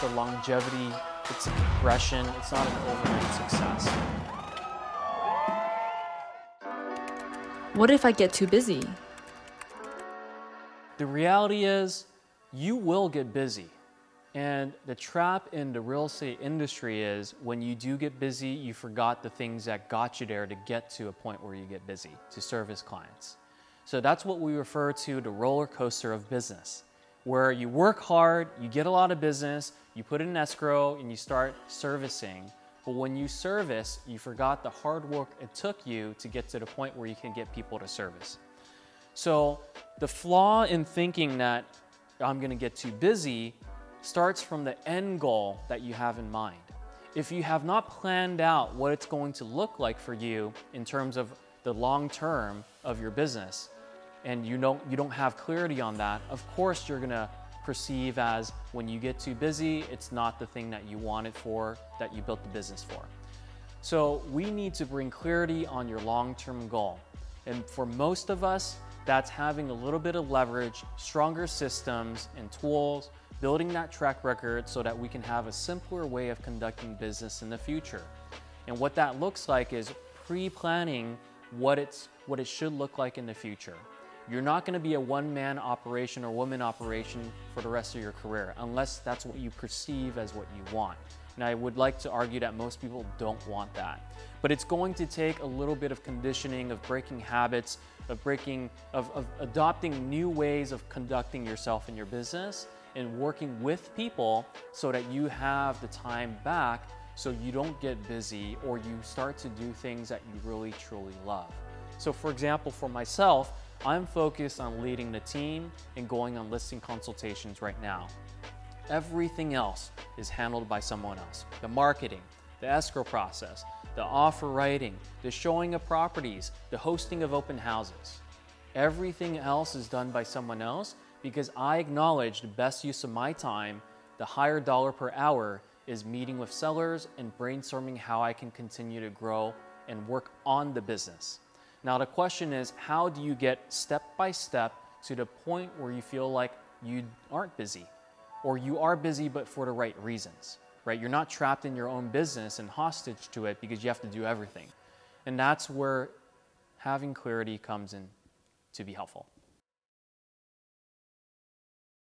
a longevity, it's a progression, it's not an overnight success. What if I get too busy? The reality is, you will get busy. And the trap in the real estate industry is when you do get busy, you forgot the things that got you there to get to a point where you get busy, to service clients. So that's what we refer to the roller coaster of business, where you work hard, you get a lot of business, you put it in escrow, and you start servicing. But when you service, you forgot the hard work it took you to get to the point where you can get people to service. So the flaw in thinking that I'm going to get too busy starts from the end goal that you have in mind. If you have not planned out what it's going to look like for you in terms of the long term of your business, and you don't have clarity on that, of course you're going to perceive as when you get too busy, it's not the thing that you want it for, that you built the business for. So we need to bring clarity on your long-term goal. And for most of us, that's having a little bit of leverage, stronger systems and tools, building that track record so that we can have a simpler way of conducting business in the future. And what that looks like is pre-planning what it should look like in the future. You're not going to be a one-man operation or woman operation for the rest of your career unless that's what you perceive as what you want. And I would like to argue that most people don't want that. But it's going to take a little bit of conditioning, of breaking habits, of adopting new ways of conducting yourself in your business and working with people so that you have the time back so you don't get busy or you start to do things that you really truly love. So for example, for myself, I'm focused on leading the team and going on listing consultations right now. Everything else is handled by someone else. The marketing, the escrow process, the offer writing, the showing of properties, the hosting of open houses. Everything else is done by someone else because I acknowledge the best use of my time, the higher dollar per hour, is meeting with sellers and brainstorming how I can continue to grow and work on the business. Now the question is, how do you get step by step to the point where you feel like you aren't busy? Or you are busy but for the right reasons, right? You're not trapped in your own business and hostage to it because you have to do everything. And that's where having clarity comes in to be helpful.